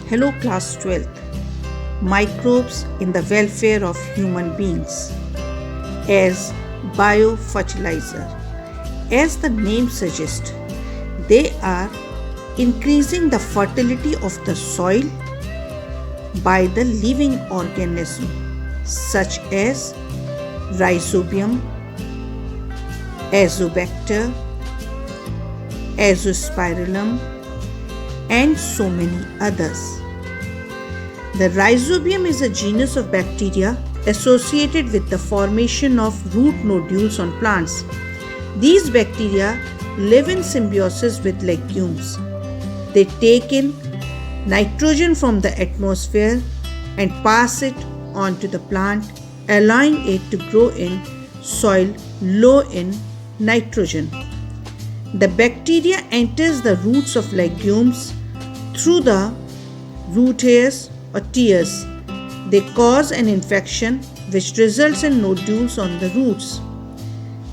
Hello class 12th. Microbes in the welfare of human beings as biofertilizer. As the name suggests, they are increasing the fertility of the soil by the living organism such as Rhizobium, Azobacter, Azospirillum, and so many others. The Rhizobium is a genus of bacteria associated with the formation of root nodules on plants. These bacteria live in symbiosis with legumes. They take in nitrogen from the atmosphere and pass it on to the plant, allowing it to grow in soil low in nitrogen. The bacteria enters the roots of legumes through the root hairs or tears. They cause an infection which results in nodules on the roots.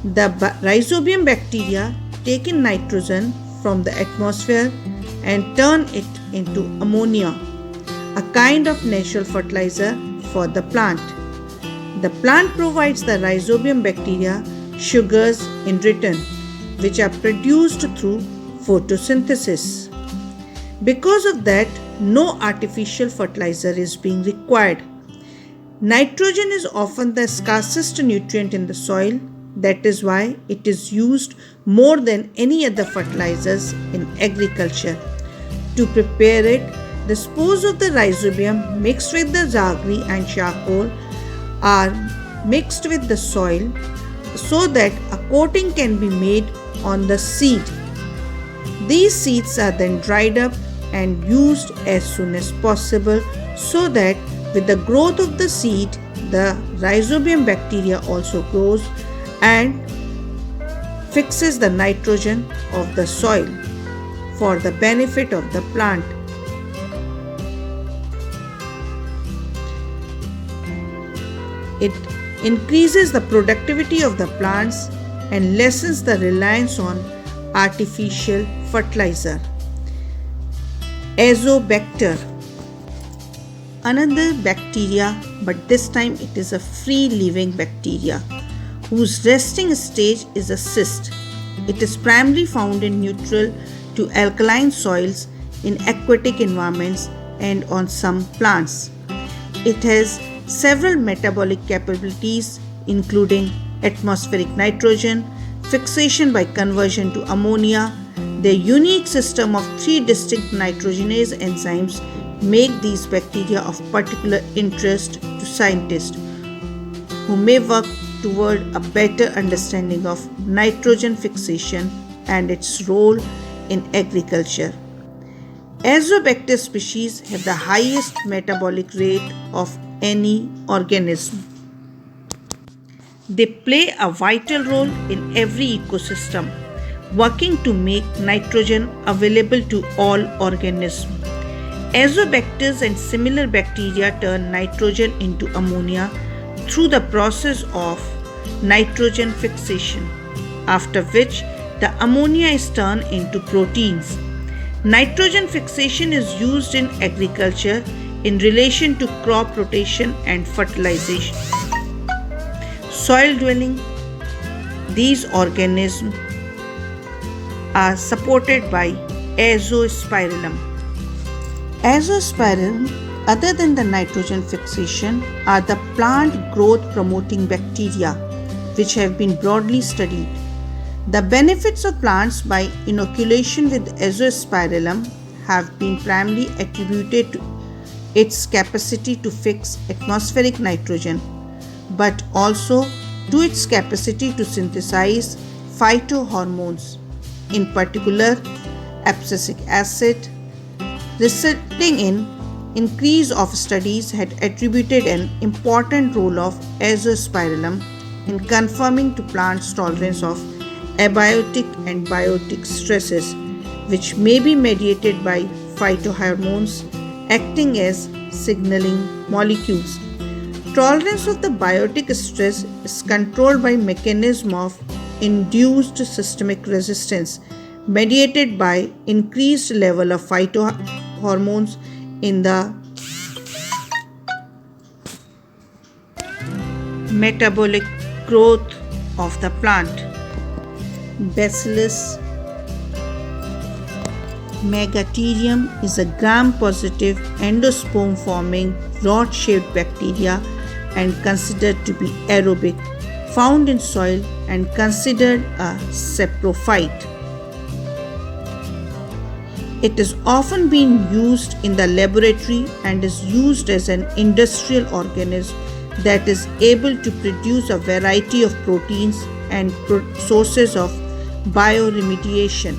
The Rhizobium bacteria take in nitrogen from the atmosphere and turn it into ammonia, a kind of natural fertilizer for the plant. The plant provides the Rhizobium bacteria sugars in return, which are produced through photosynthesis. Because of that, no artificial fertilizer is being required. Nitrogen is often the scarcest nutrient in the soil. That is why it is used more than any other fertilizers in agriculture. To prepare it, the spores of the Rhizobium mixed with the jaggery and charcoal are mixed with the soil so that a coating can be made on the seed. These seeds are then dried up and used as soon as possible so that with the growth of the seed, the Rhizobium bacteria also grows and fixes the nitrogen of the soil for the benefit of the plant. It increases the productivity of the plants and lessens the reliance on artificial fertilizer. Azobacter, another bacteria, but this time it is a free living bacteria whose resting stage is a cyst. It is primarily found in neutral to alkaline soils in aquatic environments and on some plants. It has several metabolic capabilities including atmospheric nitrogen, fixation by conversion to ammonia. Their unique system of 3 distinct nitrogenase enzymes make these bacteria of particular interest to scientists who may work toward a better understanding of nitrogen fixation and its role in agriculture. Azobacter species have the highest metabolic rate of any organism. They play a vital role in every ecosystem, working to make nitrogen available to all organisms. Azobacters and similar bacteria turn nitrogen into ammonia through the process of nitrogen fixation, after which the ammonia is turned into proteins. Nitrogen fixation is used in agriculture in relation to crop rotation and fertilization. Soil dwelling, these organisms are supported by Azospirillum. Azospirillum, other than the nitrogen fixation, are the plant growth promoting bacteria which have been broadly studied. The benefits of plants by inoculation with Azospirillum have been primarily attributed to its capacity to fix atmospheric nitrogen, but also to its capacity to synthesize phytohormones, in particular abscisic acid, resulting in increase of studies had attributed an important role of Azospirillum in conforming to plants' tolerance of abiotic and biotic stresses, which may be mediated by phytohormones acting as signaling molecules. Tolerance of the biotic stress is controlled by mechanism of induced systemic resistance mediated by increased level of phytohormones in the metabolic growth of the plant. Bacillus megaterium is a gram-positive endosperm-forming rod-shaped bacteria and considered to be aerobic, found in soil and considered a saprophyte. It is often being used in the laboratory and is used as an industrial organism that is able to produce a variety of proteins and sources of bioremediation.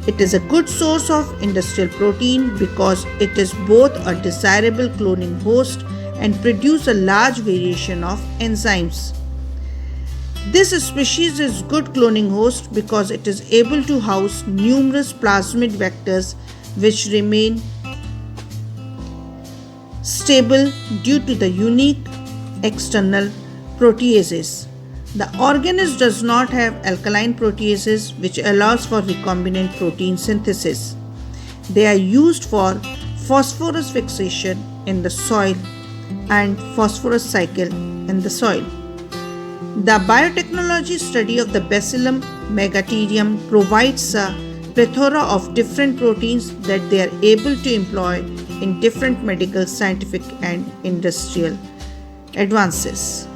It is a good source of industrial protein because it is both a desirable cloning host and produce a large variation of enzymes. This species is good cloning host because it is able to house numerous plasmid vectors which remain stable due to the unique external proteases. The organism does not have alkaline proteases which allows for recombinant protein synthesis. They are used for phosphorus fixation in the soil and phosphorus cycle in the soil. The biotechnology study of the Bacillus megaterium provides a plethora of different proteins that they are able to employ in different medical, scientific and industrial advances.